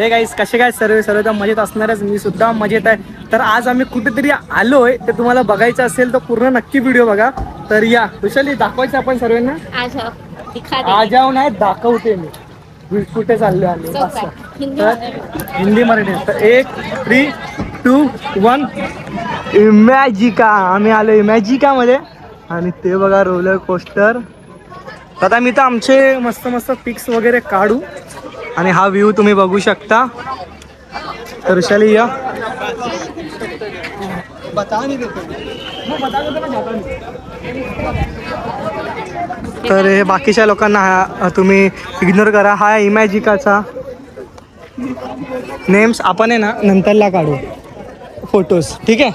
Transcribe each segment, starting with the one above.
Hey guys कसे काय सर्व तर मजेत असणारच, मी सुद्धा मजेत आहे. तर आज आम्ही कुठेतरी आलोय, ते तुम्हाला बघायचं असेल तर पूर्ण नक्की व्हिडिओ बघा. तर या विशाली दाखवायचं आपण सर्वांना. आ जाऊ नाही दाखवते मी कुठे चाललो आम्ही. हिंदी मराठी. तर 1 3 2 1 इमॅजिका. आम्ही आलो इमॅजिका मध्ये आणि ते बघा रोलर कोस्टर. आता मी तर आमचे मस्त मस्त पिक्स वगैरे काढू आणि हा व्ह्यू तुम्ही बघू शकता. तर विशाली या. तर हे बाकीच्या लोकांना तुम्ही इग्नोर करा. हा इमॅजिकाचा नेम्स आपण आहे ना नंतरला काढू फोटोज, ठीक आहे?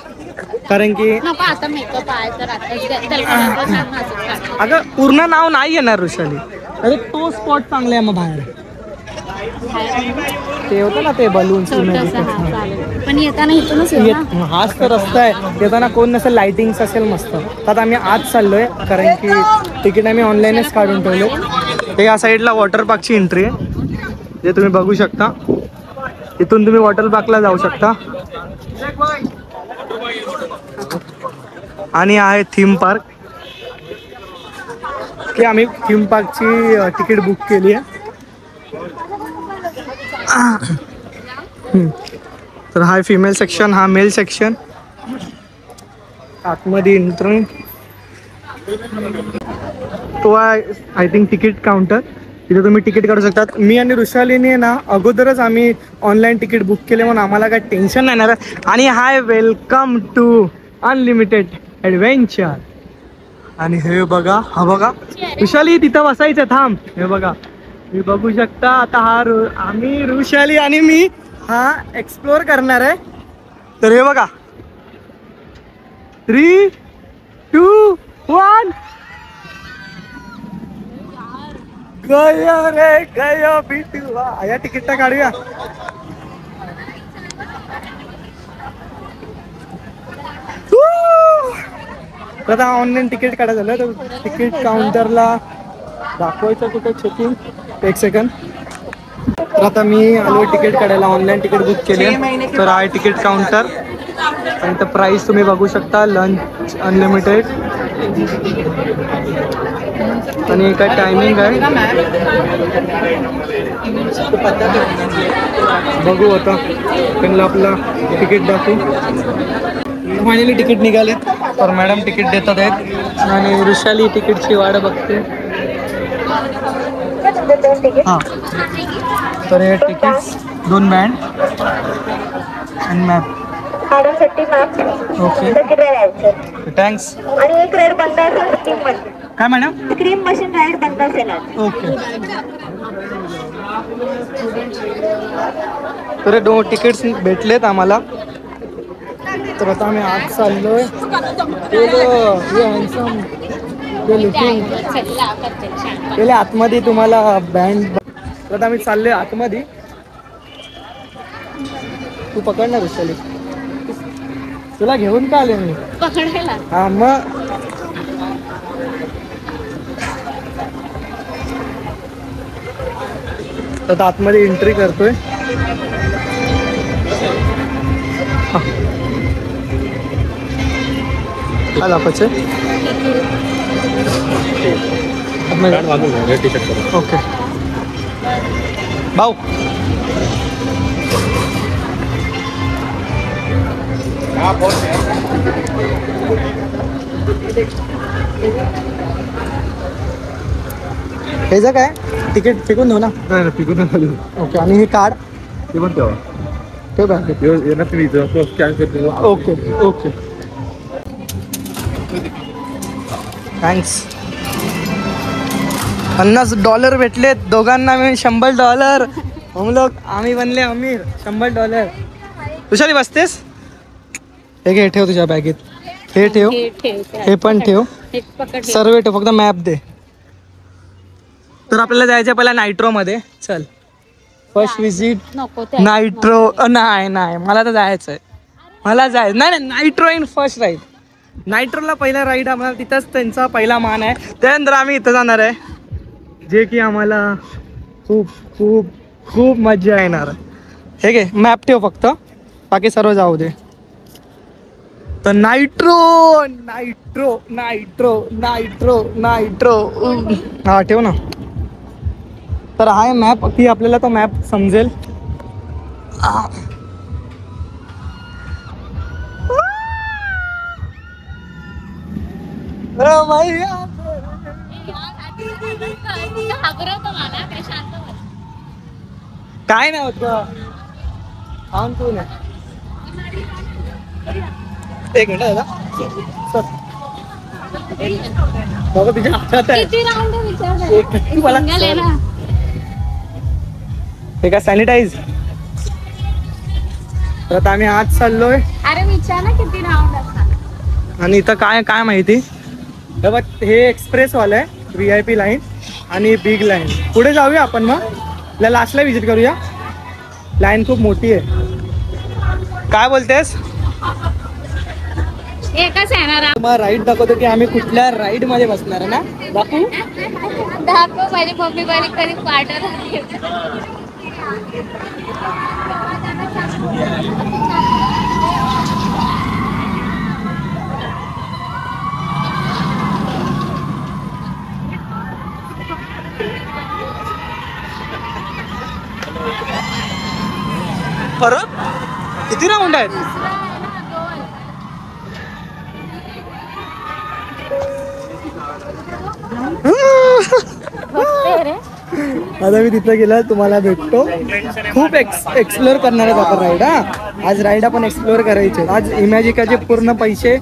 कारण की अगं पूर्ण नाव नाही येणार वृषाली. अरे तो स्पॉट चांगला आहे मग बाहेर ते होतं ना ते बलून्स. पण येताना इथूनच हाच तर रस्ता आहे. येताना कोण नसेल, लाइटिंग्स असेल मस्त. तर आम्ही आज चाललोय कारण की तिकीट आम्ही ऑनलाईनच काढून ठेवले. ते या साईडला वॉटर पार्कची एंट्री आहे जे तुम्ही बघू शकता. इथून तुम्ही वॉटर पार्कला जाऊ शकता. आणि आहे थीम पार्क की आम्ही थीम पार्कची तिकीट बुक केली आहे. तर हा फिमेल सेक्शन, हा मेल सेक्शन. आतमध्ये एंट्री तो आहे आय थिंक तिकीट काउंटर. तिथे तुम्ही तिकीट काढू शकतात. मी आणि वृषालीने ना अगोदरच आम्ही ऑनलाईन तिकीट बुक केले म्हणून आम्हाला काही टेन्शन नाही येणार. आणि hi welcome to unlimited adventure. आणि हे बघा, हा बघा वृषाली तिथं बसायचं. थांब, हे बघा मी बघू शकता. आता हा आम्ही वृषाली आणि मी हा एक्सप्लोर करणार आहे. तर हे बघा 3 2 1 गयो रे गयो बिटू. या तिकीट काढूया. आता ऑनलाईन तिकीट काढायचं झालं तर तिकीट काउंटरला दाखवायचं कुठे चेकिंग. 1 सेकंड. तर आता मी आलो तिकीट काढायला. ऑनलाईन तिकीट बुक केले. तर आहे तिकीट काउंटर आणि तर प्राईस तुम्ही बघू शकता. लंच अनलिमिटेड आणि काय टायमिंग आहे बघू. आता त्यांना आपला तिकीट दाखवू. फायनली तिकीट निघाले. तर मॅडम तिकीट देतात आहेत आणि वृषाली तिकीटची वाट बघते. हां, तर हे तिकीट 2 बँड आणि मॅप. Okay thanks. आणि एक रेड बंद असेल स्क्रीन मध्ये. काय मॅडम? स्क्रीन मशीन राईड बंद असेल. ओके. तर 2 तिकीट्स भेटलेत आम्हाला. तर आता आम्ही आत चाललोय. पहिले आतमध्ये तुम्हाला बँड. तर आम्ही चाललोय आतमध्ये. तू पकडणार वृषाली? तुला घेऊन का आले मी पकडायला? हा मग. तर आतमध्ये एंट्री करतोय. काय दाखवायचं? ओके भाऊ. हे जर काय तिकीट फेकून देऊ ना? नाही फेकून. ओके. आणि हे कार्ड ते पण ठेवा. ठेव बँकेत. Okay okay thanks. $50 भेटलेत दोघांना मिळून. $100. हम लोग आम्ही बनले अमीर. $100. तुझ्याली बसतेस? हे घे, ठेव तुझ्या बॅगेत. हे ठेव, हे पण ठेव. सर्व ठेव, फक्त मॅप दे. तर आपल्याला जायचं पहिला नायट्रो मध्ये. चल फर्स्ट विजिट नायट्रो. नाही नाही मला तर जायचं आहे. मला जायचं नाही. Nitro in first ride. नायट्रोला पहिला राईड आम्हाला तिथंच त्यांचा पहिला मान आहे. त्यानंतर आम्ही इथं जाणार आहे जे की आम्हाला खूप खूप खूप मजा येणार. हे घे मॅप ठेव फक्त, बाकी सर्व जाऊ दे. तर nitro nitro nitro nitro nitro हा ठेव ना. तर हा मॅप की आपल्याला तो मॅप समजेल. काय नाही होत तू नाही. एक मिनिट दादा सर बाबा तुझ्या हातात आहे. किती मला हे का सॅनिटाईज. तर आता आम्ही आज चाललोय. अरे विचार ना किती राऊंड असतात. आणि इथं काय काय माहिती हे बघ, हे एक्सप्रेस वाला आहे, VIP लाईन आणि बिग लाईन. पुढे जाऊया आपण, मग लास्टला विजिट करूया. लाईन खूप मोठी आहे. काय बोलतेस? एकच येणार. मग राईड दाखवतो की आम्ही कुठल्या राईड मध्ये बसणार आहे ना. दाखवू दाखव माझी मम्मी बारी कधी पार्टनर. परत किती राऊंड आहेत? आता मी तिथं गेला तुम्हाला भेटतो. खूप एक्सप्लोर करणार आहेत आपण राईड. हा आज राईड आपण एक्सप्लोर करायचे. आज इमॅजिकाचे पूर्ण पैसे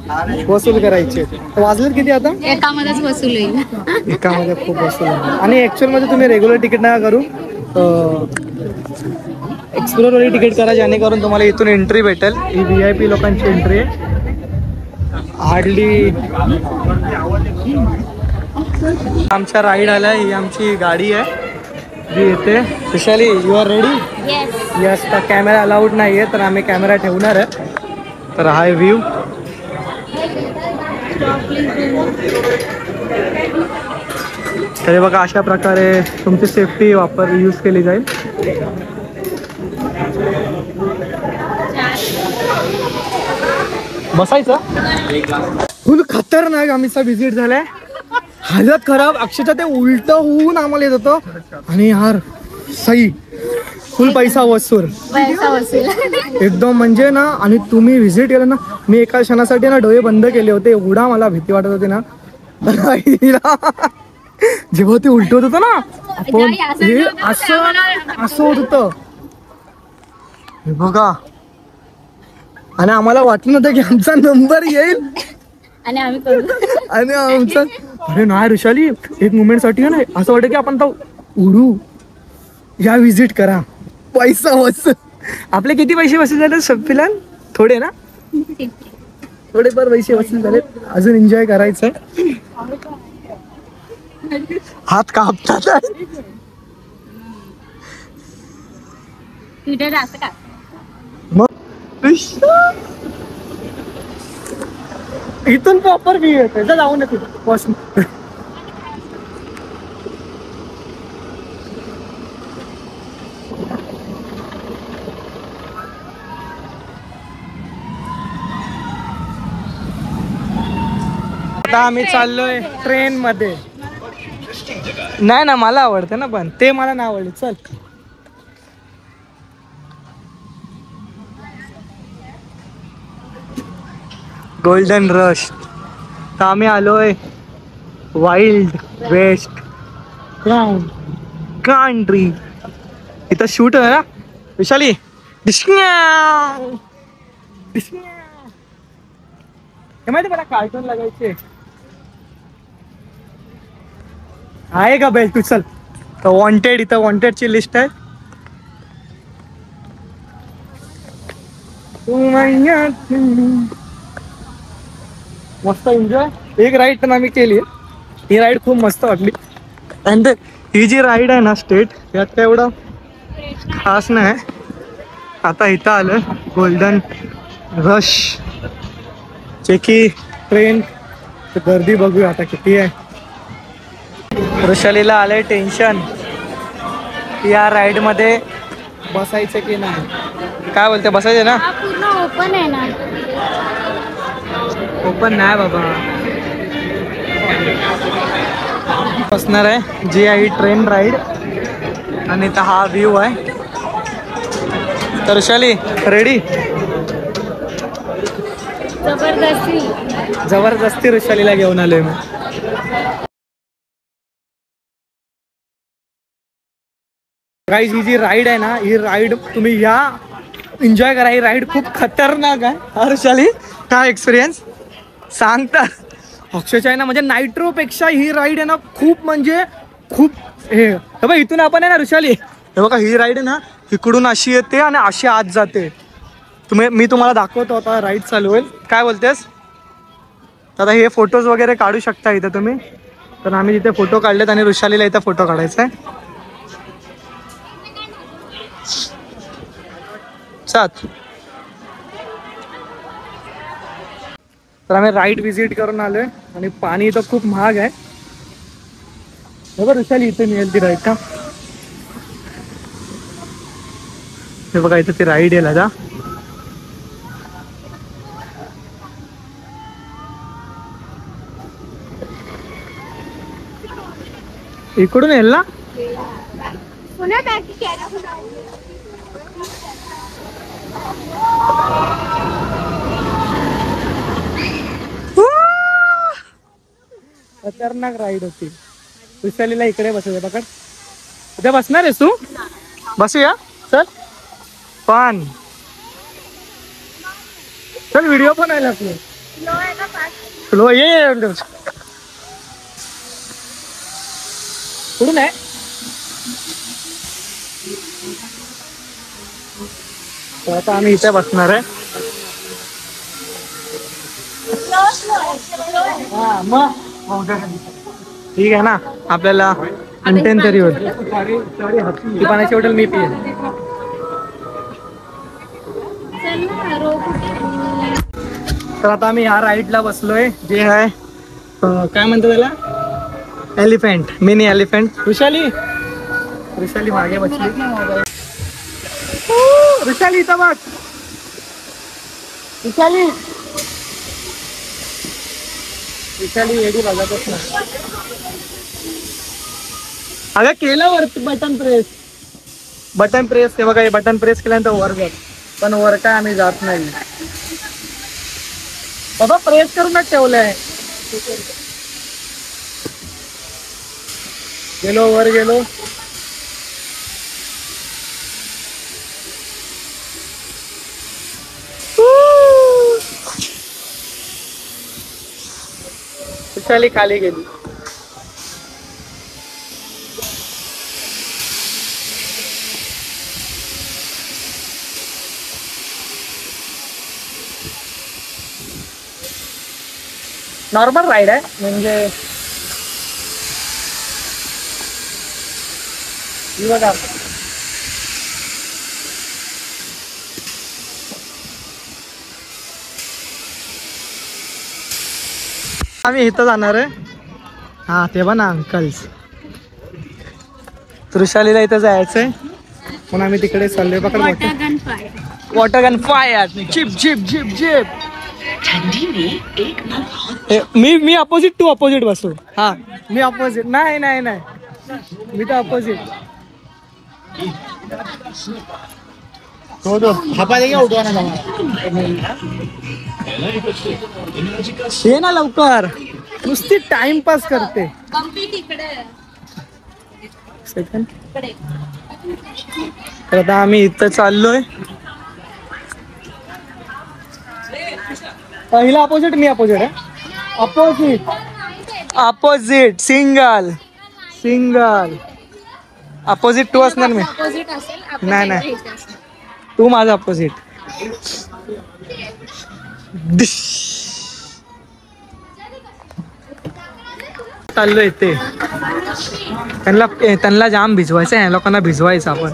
वसूल करायचे. वाजलेत किती आता? एकामध्येच वसूल होईल. एकामध्ये खूप वसूल. आणि ऍक्च्युअल मध्ये तुम्ही रेग्युलर तिकीट नका करू, एक्सप्लोर वाली तिकीट करा, जेणेकरून तुम्हाला इथून एंट्री भेटेल. ही VIP लोकांची एंट्री आहे. हार्डली आमच्या राईड आल्या. ही आमची गाडी आहे जी येते. Vishali you are ready? Yes. तर कॅमेरा अलाउड नाही आहे, तर आम्ही कॅमेरा ठेवणार आहे. तर हा व्ह्यू. तरी बघा अशा प्रकारे तुमची सेफ्टी यूज केली जाईल. बसायचं. फुल खतरनाक आमचा विजिट झालाय. हालत खराब, अक्षरशः ते उलट होऊन आम्हाला येत होतं. आणि यार सही फुल पैसा वसूल एकदम म्हणजे ना. आणि तुम्ही विजिट केलं ना, मी एका क्षणासाठी ना डोळे बंद केले होते, एवढा मला भीती वाटत होती ना. जेव्हा ते उलट होत होतं ना, आपण हे असं होत होतं हे बघा. आणि आम्हाला वाटलं नव्हतं की आमचा नंबर येईल. आणि आम्ही करू. आणि आमचं अरे नाही ऋषाली, एक मुमेंट साठी ना असं वाटतं की आपण तो उडू. या विजिट करा, पैसा वसूल. आपले किती पैसे वसूल झाले फिलहाल? थोडे ना, थोडेफार पैसे वसूल झाले. अजून एन्जॉय करायचंय. हात कापतात. मग इथून प्रॉपर व्ह्यू येते. जाऊ नये वॉशरूम. आता आम्ही चाललोय ट्रेन मध्ये. नाही ना, मला आवडते ना, पण ते मला नाही आवडले. चल गोल्डन रश. तर आम्ही आलोय वाईल्ड वेस्ट कंट्री. इथं शूट आहे ना विशाली. हे माहिती मला कार्टून लागायचे. आहे का बेल? तू चल. तर वॉन्टेड, इथं वॉन्टेडची लिस्ट आहे. मस्त एन्जॉय. एक राईड पण आम्ही केली. ही राईड खूप मस्त वाटली. आणि ही जी राईड आहे ना स्टेट, यात काय एवढं खास नाही. आता इथं आलं गोल्डन रश चे की ट्रेन. गर्दी बघूया आता किती आहे. वृषालीला आलंय टेन्शन या राईड मध्ये बसायचं की नाही. काय बोलते, बसायचे ना? हा पूर्ण ओपन आहे ना. ओपन नाही बाबा. बसणार आहे जी आहे ट्रेन राईड आणि इथं हा व्ह्यू आहे. तर वैशाली रेडी? जबरदस्ती. जबरदस्ती वैशालीला घेऊन आलोय मी. गाईज ही जी राईड आहे ना, ही राईड तुम्ही या एन्जॉय करा. ही राईड खूप खतरनाक आहे. वैशाली काय एक्सपिरियन्स सांगता? अक्षरशः आहे ना, म्हणजे नायट्रोपेक्षा ही राईड आहे ना खूप म्हणजे खूप हे बघा. इथून आपण आहे ना वैशाली, हे बघा ही राईड आहे ना इकडून अशी येते आणि अशी आत जाते. मी तुम्हाला दाखवतो आता राईड चालू होईल. काय बोलतेस? आता हे फोटोज वगैरे काढू शकता इथं तुम्ही. तर आम्ही तिथे फोटो काढलेत आणि वैशालीला इथं फोटो काढायचा आहे. सात. तर आम्ही राईड विजिट करून आलोय आणि पाणी इथं खूप महाग आहे. बघा वैशाली इथे मिळेल ती राईड का? हे बघा इथं ती राईड येईल आता. इकडून येईल ना? खतरनाक राईड होती. वैशालीला इकडे बसायचं. पकड. उद्या बसणार आहेस तू? बसूया चल. पण चल व्हिडिओ पण आहे आपले. स्लो ये. कुठून आहे? तर आता आम्ही इथे बसणार आहे. हा मग ठीक आहे ना, आपल्याला कंटेन तरी होईल. ती पाण्याची हॉटेल मी पिये. तर आता आम्ही ह्या राईडला बसलोय जे आहे काय म्हणतो त्याला, एलिफंट, मिनी एलिफंट. वैशाली मागे बसली. वैशाली इथं बघ. वैशाली एडी बघतच नाही. अगं केलं वर बटन प्रेस ते बघा. हे बटन प्रेस केल्यानंतर वर जात, पण वर काय आम्ही जात नाही बाबा. प्रेस करूनच ठेवलंय. गेलो वर गेलो. वैशाली खाली गेली. नॉर्मल राईड आहे म्हणजे बघा. आम्ही इथं जाणार आहे. हा ते बघा ना अंकल्स. वैशालीला इथं जायचंय म्हणून आम्ही तिकडे चाललोय. पकड. Water gun fire. Zip zip zip zip. मी अपोजिट, तू अपोजिट बसू. हा मी अपोजिट. नाही नाही नाही मी तर अपोजिट. ये ना लवकर. नुसती टाइमपास करते. सेकंड. तर आता आम्ही इथं चाललोय. पहिला अपोजिट, मी अपोजिट आहे. अपोजिट सिंगल अपोजिट टू असणार मी. नाही नाही तू माझा अपोजिट. चाललोय ते त्यांना जाम भिजवायचं आहे. लोकांना भिजवायचं आपण.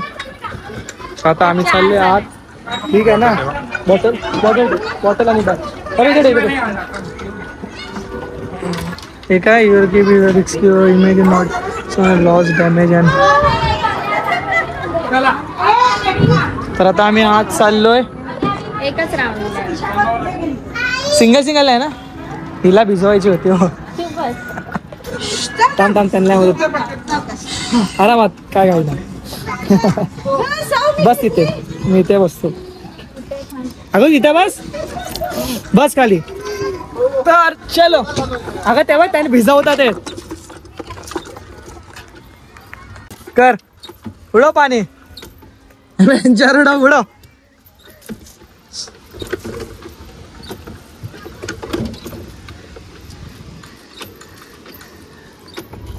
आता आम्ही चाललोय आत. ठीक आहे ना. बॉटल आणि बॅग. हे काय your give your excuse image not loss damage and तर आता आम्ही आज चाललोय, एकच राऊंड सिंगल सिंगल आहे ना, हिला भिजवायची होती हो. थांब त्यांना होत आरामात काय घालणार. बस तिथे, मी इथे बसतो. अगं इथे बस खाली. तर चलो. अगं तेव्हा त्याने भिजवतात ते. कर उडव पाणी, उडव.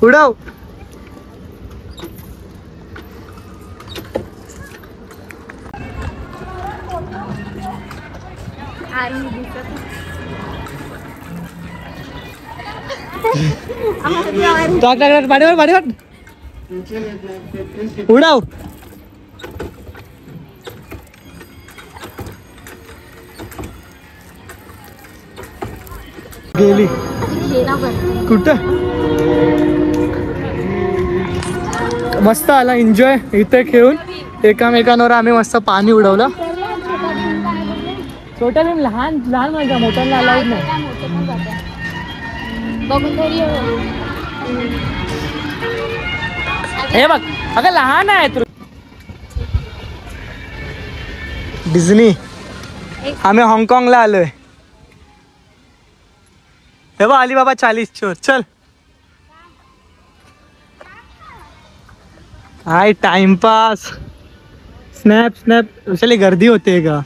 उडव. पाणीवर उडव. गेली कुठं. मस्त आला एन्जॉय इथे खेळून. एकामेकांवर आम्ही मस्त पाणी उडवलं. छोट्या लहान लहान माझ्या मोठ्यांना अलाउड नाही. हे बघ अगं लहान आहे तू. डिझनी. आम्ही हाँगकाँगला आलोय. हे बघ अलीबाबा 40 चोर. चल हाय टाइमपास. स्नॅप विशाली गर्दी होते का.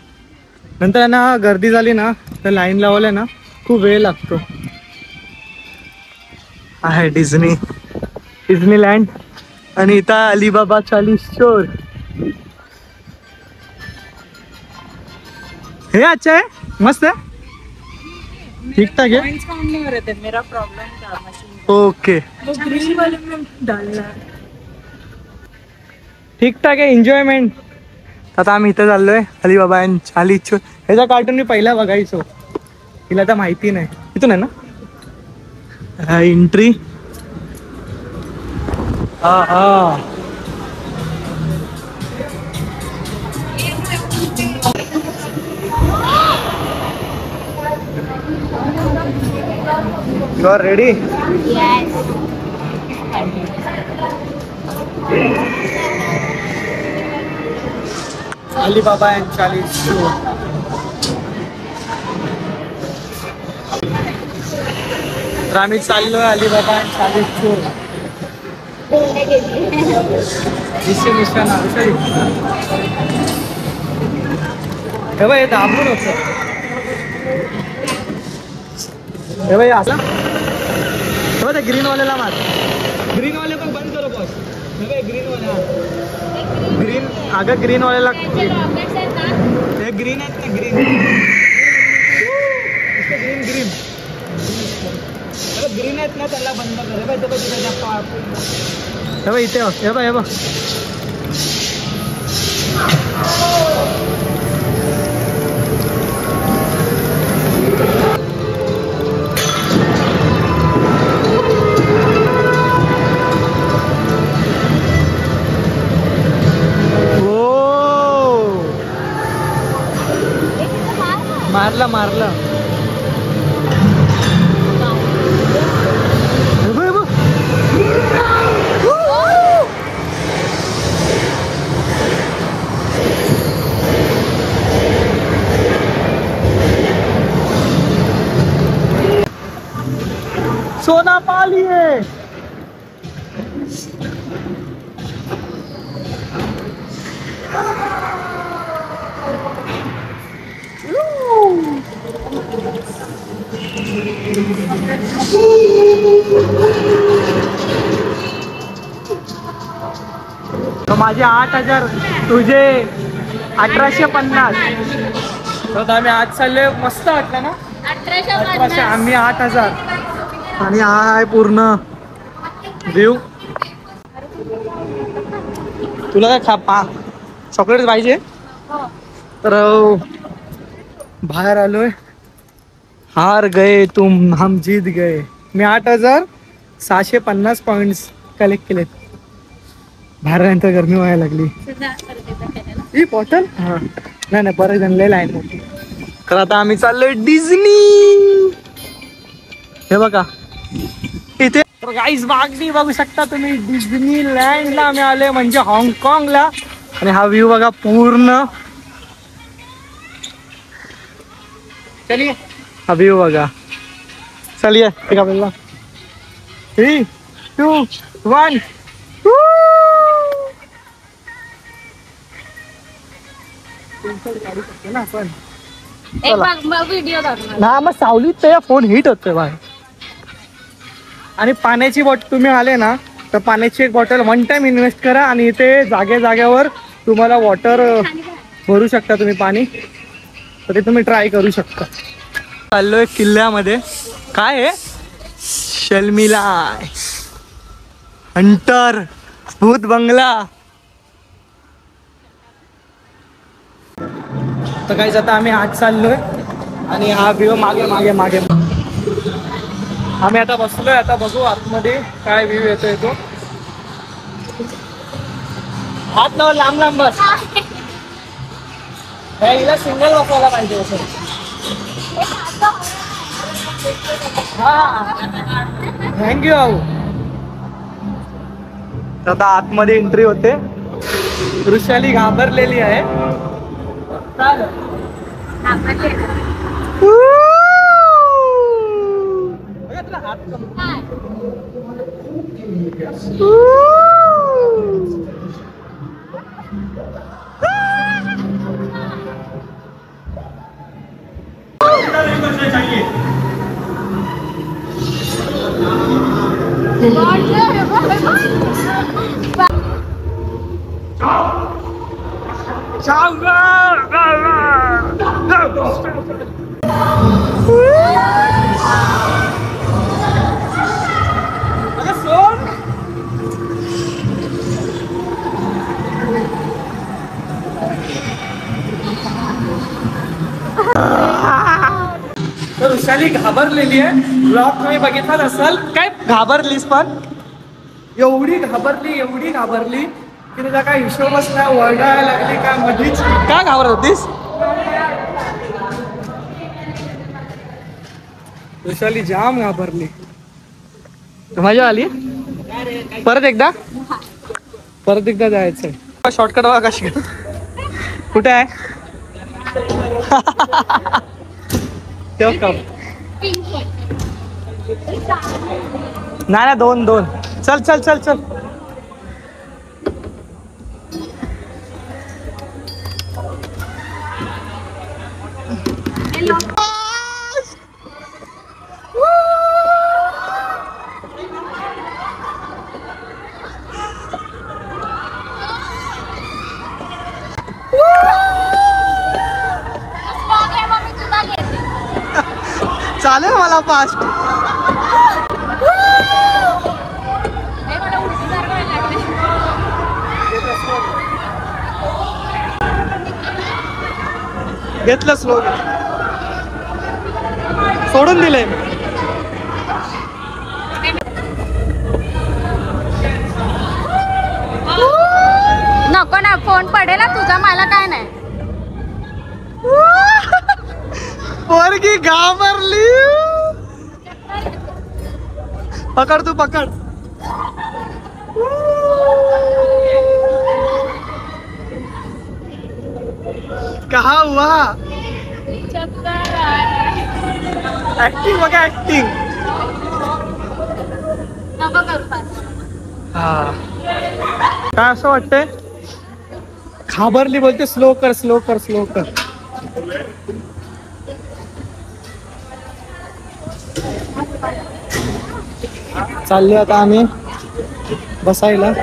नंतर ना गर्दी झाली ना तर लाईन लावल्या ना खूप वेळ लागतो. आहे डिझनीलँड आणि इथं अलीबाबा 40 चोर. हे अच्छा आहे, मस्त आहे, ठीक ठाक है. मेरा प्रॉब्लम था मशीन ओके ग्रीन वाले में डालना. ठीक ठाक आहे एन्जॉयमेंट. आता आम्ही इथं चाललोय अलीबाबा अँड 40 चोर. ह्याचा कार्टून मी पहिला बघायचो, तिला तर माहिती नाही. इथून आहे ना एंट्री. हा you are ready. Alibaba and 40 चोर. तर आम्ही चाललोय अलीबाबा अँड 40 चोर. हे बाई दाबून होत. हे बाई असं ते ग्रीनवाल्याला मार. ग्रीनवाले पण बंद करो बॉस. हे बाई ग्रीनवाला ग्रीन. अगं ग्रीनवाल्याला हे ग्रीन आहेत ना ग्रीन ग्रीन ग्रीन आहेत ना त्याला बंद कर. हे बाई इथे हे बाय. मारला सोना पा लिए. तो माझे 8,000 तुझे 1,850. तर आम्ही आज चाललोय. मस्त वाटलं ना. 1800 आम्ही 8,000. आणि हा आहे पूर्ण व्ह्यू. तुला काय चॉकलेट पाहिजे तर बाहेर आलोय. हार गए तुम हम जीत गए. मी 8,650 पॉइंट्स कलेक्ट केलेत. बाहेर नंतर गरमी व्हायला लागली. ही बॉटल नाही नाही बरं जनलेलं आहे मोठी. तर आता आम्ही चाललोय डिझनी. हे बघा इथे तर गाईज मागणी बघू शकता तुम्ही. डिझनी लँडला आम्ही आलोय म्हणजे हाँगकाँगला. आणि हा व्ह्यू बघा पूर्ण. चलिए हा व्ह्यू बघा. चलिए ठीक आहे बोलला 3, 2, 1. ना आपण एक व्हिडिओ दाखवणार. ना मग सावलीत तर फोन हिट होतोय बाहेर. आणि पाण्याची बॉटल तुम्ही आले ना तर पाण्याची एक बॉटल 1 टाइम इन्व्हेस्ट करा आणि इथे जागेवर तुम्हाला वॉटर भरू शकता तुम्ही पाणी. तर ते तुम्ही ट्राय करू शकता. चाललोय किल्ल्यामध्ये. काय आहे शर्मिला हंटर भूत बंगला. तर काही आता आम्ही आत चाललोय आणि हा व्ह्यू मागे मागे मागे आम्ही आता बसलोय. आता बघू आतमध्ये काय व्ह्यू येतोय तो. हात लाव लांब लांब बस. हिला सिंगल बसवायला पाहिजे असं. हा थँक्यू भाऊ. आता आतमध्ये एंट्री होते. वृषाली घाबरलेली आहे. तर वृषाली घाबरलेली आहे. ब्लॉग तुम्ही बघितलाच असाल. काय घाबरलीस पण एवढी घाबरली की तुझा काय हिशोबच नाही. ओरडायला लागली काय मधीच. का घाबरत होतीस वृषाली? जाम घाबरली. मजा आली. परत एकदा जायचंय. शॉर्टकट बघा कशी कुठे आहे. तेव्हा का नाही 2 चल. चालेल मला फास्ट. घेतलं स्लो. सोडून दिले. नको ना फोन पडेल तुझा. मला काय नाही. पोरगी घाबरली. पकड तू पकड. कहा हुआ. ऍक्टिंग बघा ऍक्टिंग. नको करू पास. हा काय असं वाटतंय. घाबरली बोलते. स्लो कर. चाललोय आता आम्ही बसायला. तर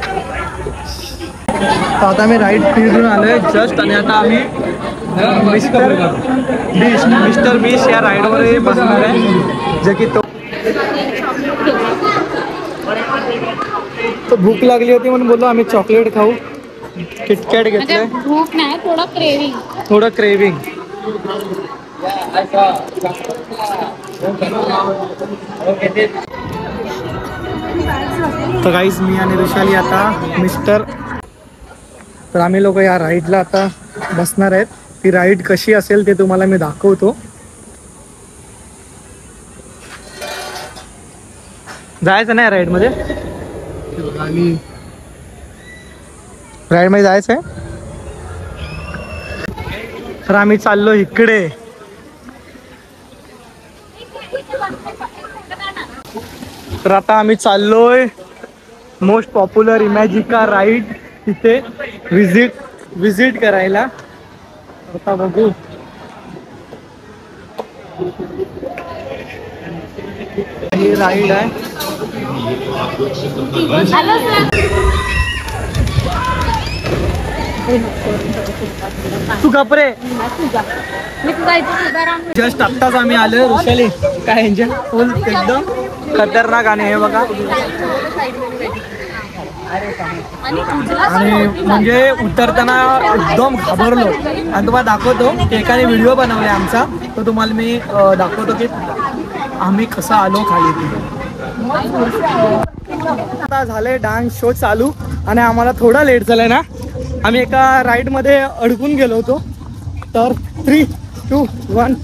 आता आम्ही राईड फिरून आलोय जस्ट. आणि आता आम्ही मिस्टर बीस्ट या राईडवर बसणार आहे. जे की तो भूक लागली होती म्हणून बोललो आम्ही चॉकलेट खाऊ. किटकॅट घेतलंय. भूक नाही थोडं क्रेविंग. तर गाईज मी आणि वृषाली आता तर आम्ही लोक या राईडला आता बसणार आहेत. ती राईड कशी असेल ते तुम्हाला मी दाखवतो. जायचं नाही राईड मध्ये, राईड मध्ये जायचंय. तर आम्ही चाललो इकडे. तर आता आम्ही चाललोय मोस्ट पॉप्युलर इमॅजिका राईड तिथे विजिट करायला. आता बघू. ही राईड आहे. तू घाबरे. जस्ट आत्ताच आम्ही आलो ऋषाली. काय एन्जॉय फुल एकदम खतरनाक. आणि हे बघा, आणि म्हणजे उतरताना एकदम घाबरलो. आणि तुम्हाला दाखवतो, एकाने व्हिडिओ बनवले आमचा, तो तुम्हाला मी दाखवतो की आम्ही कसा आलो खाली. आता झालंय डान्स शो चालू आणि आम्हाला थोडा लेट झालाय ना. आम्ही एका राईड मध्ये अडकून गेलो होतो. तर 3, 2, 1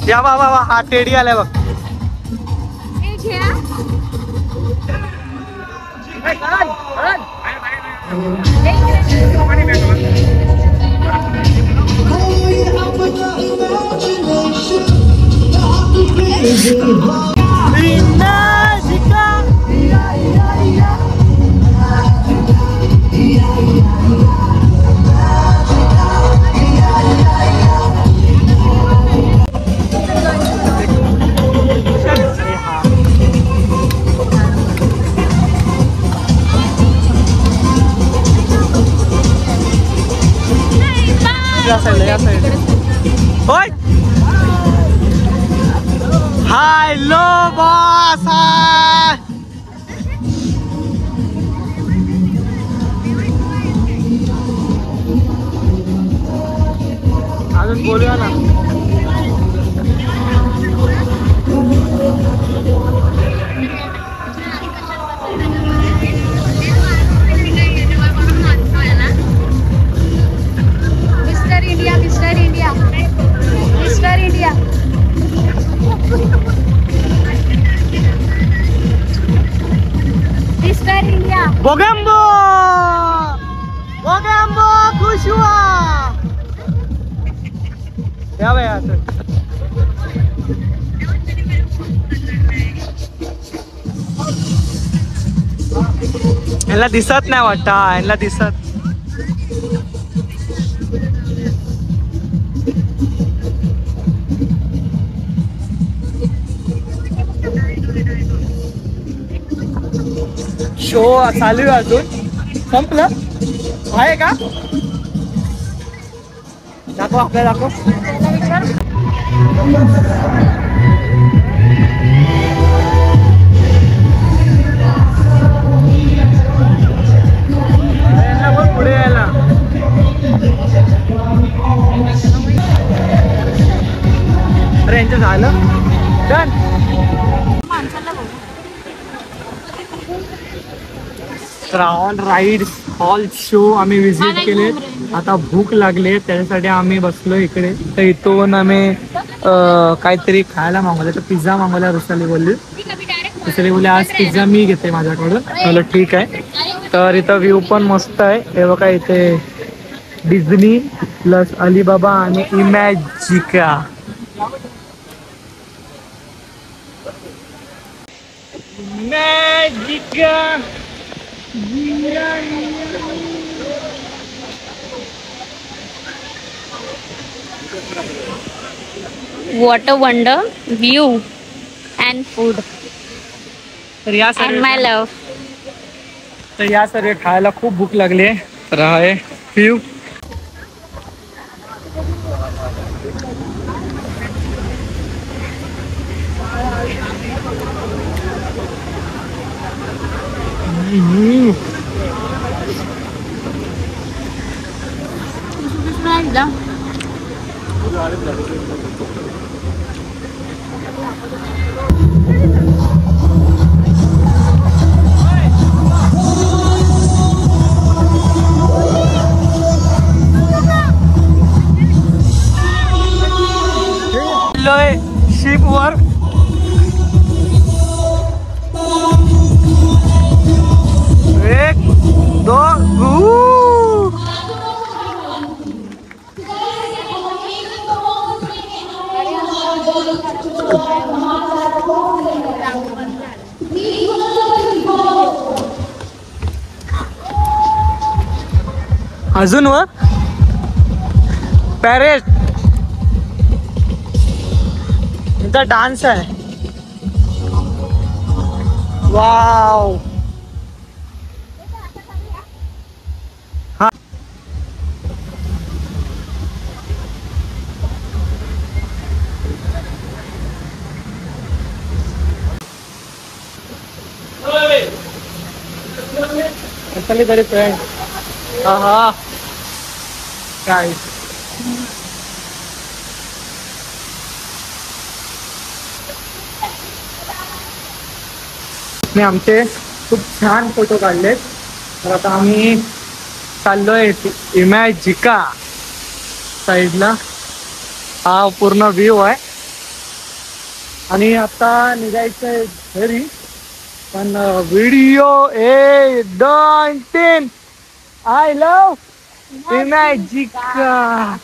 या. वा वा वा, हा टेडी आलाय बघ. Hello boss. अजून बोलूया ना. Mister India, Mister India, Mister India. Mister India. बोगेम्बो बोगेम्बो खुश हुआ. या बाई आता ह्याला दिसत नाही वाटतं. ह्याला दिसत. शो चालू आहे अजून. संपलं आहे का? दाखव आपल्याला, दाखव. पुढे यायला. अरे यांचं झालं done. Shravan ride hall show आम्ही विजिट केले. आता भूक लागले, त्याच्यासाठी आम्ही बसलो इकडे. तर इथून आम्ही काहीतरी खायला मागवलं. तर पिझ्झा मागवला. ऋषाली बोलली आज पिझ्झा मी घेते माझ्याकडून. मला ठीक आहे. तर इथं व्ह्यू पण मस्त आहे. हे बघा, इथे डिझनी प्लस अलिबाबा आणि Imagica. Imagica. What a wonder view and food तर या and my love. तर या सर्व खायला खूप भूक लागली आहे. तर आहे व्ह्यू. चाललोय शिप वर. एक दोन अजून वर पॅरेट इथं डान्स आहे. वाव. हा तरी फ्रेंड. हा काय मी आमचे खूप छान फोटो काढलेत. तर आता आम्ही चाललोय इमॅजिका साईडला. हा पूर्ण व्ह्यू आहे आणि आता निघायचंय घरी. पण व्हिडिओ 1 2 3 आय लव्ह इमॅजिका.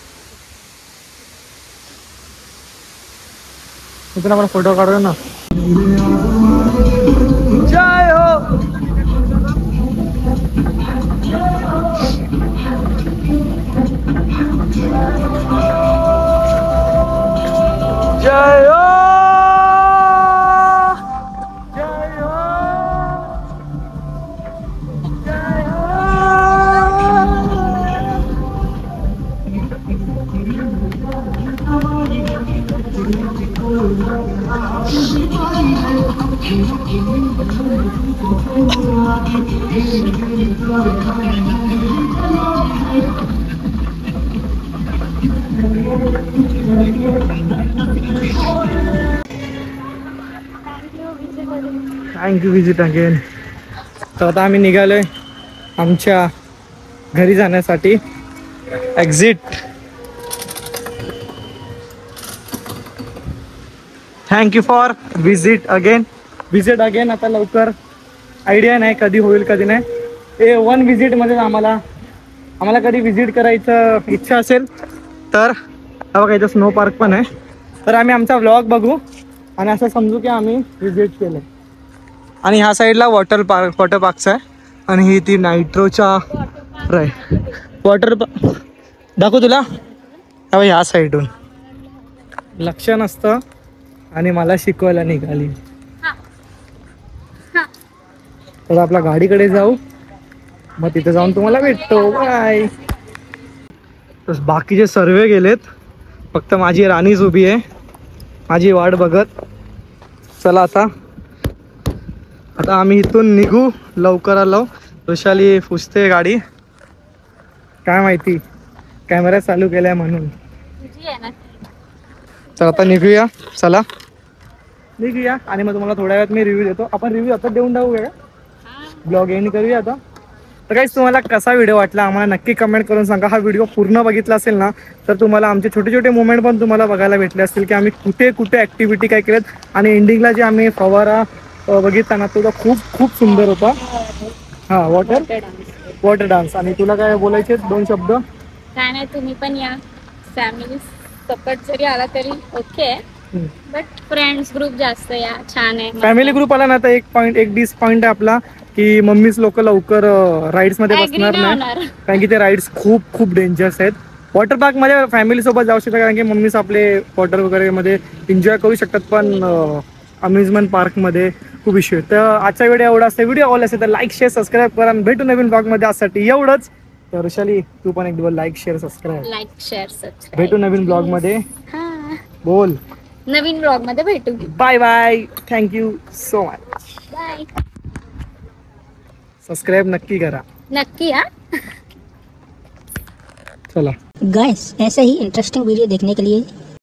इथून आपण फोटो काढूया ना. जय हो. जय हो. जय हो. जय हो. Thank you visit again. तर आता आम्ही निघालोय आमच्या घरी जाण्यासाठी. Exit. Thank you for visit again. Visit again आता लवकर आयडिया नाही कधी होईल कधी नाही. 1 विजिटमध्ये आम्हाला कधी विजिट करायचं इच्छा असेल तर बघा इथं स्नो पार्क पण आहे. तर आम्ही आमचा व्लॉग बघू आणि असं समजू की आम्ही विजिट केलं. आणि ह्या साईडला वॉटर पार्कचं आहे आणि ही ती नायट्रोच्या वॉटर दाखवू तुला. ह्या साईडून लक्ष नसतं आणि मला शिकवायला निघाली. तर आपल्या गाडीकडे जाऊ मग तिथे जाऊन तुम्हाला भेटतो. बाय. तर बाकीचे सर्वे गेलेत. फक्त माझी राणीच उभी आहे माझी वाट बघत. चला आता आम्ही इथून निघू. लवकर आलो. वृषाली फुसते गाडी काय माहिती कॅमेरा चालू केलाय म्हणून. तर आता निघूया. चला निघूया आणि मग तुम्हाला थोड्या वेळात मी रिव्ह्यू देतो. आपण रिव्ह्यू आता देऊन टाकूया. ब्लॉग एंड करूया आता. तर काहीच तुम्हाला कसा व्हिडिओ वाटला आम्हाला नक्की कमेंट करून सांगा. हा व्हिडिओ पूर्ण बघितला असेल ना तर तुम्हाला आमचे छोटे छोटे मोमेंट पण तुम्हाला बघायला भेटले असतील की आम्ही कुठे कुठे ॲक्टिव्हिटी काय केल्यात. आणि एंडिंगला जे आम्ही फवारा बघितला ना तो खूप खूप सुंदर होता. हा वॉटर डान्स. आणि तुला काय बोलायचे 2 शब्द. काय नाही तुम्ही पण या. फॅमिली सकट जरी आला तरी ओके बट फ्रेंड्स ग्रुप जास्त या. छान आहे. फॅमिली ग्रुप आला ना तर एक डिस पॉइंट आहे आपला की मम्मीच लोक लवकर राईड्स मध्ये बसणार नाही कारण की ते राईड्स खूप खूप डेंजरस आहेत. वॉटर पार्क मध्ये फॅमिली सोबत जाऊ शकतात कारण की मम्मीच आपले वॉटर वगैरे मध्ये एन्जॉय करू शकतात. पण अम्युजमेंट पार्क मध्ये खूप इश्यू आहे. तर आजचा व्हिडिओ एवढा असतो. व्हिडिओ आवडला असेल तर लाईक शेअर सबस्क्राईब करा. भेटू नवीन ब्लॉग मध्ये. आजसाठी एवढंच. तर वृषाली तू पण एक दिवस लाईक शेअर सबस्क्राईब. भेटू नवीन ब्लॉग मध्ये. बोल. नवीन ब्लॉग मध्ये भेटू. Bye bye. Thank you so much. Bye. Subscribe नक्की करा. नक्की हा. चला गाइस ऐसे ही इंटरेस्टिंग वीडियो देखने के लिए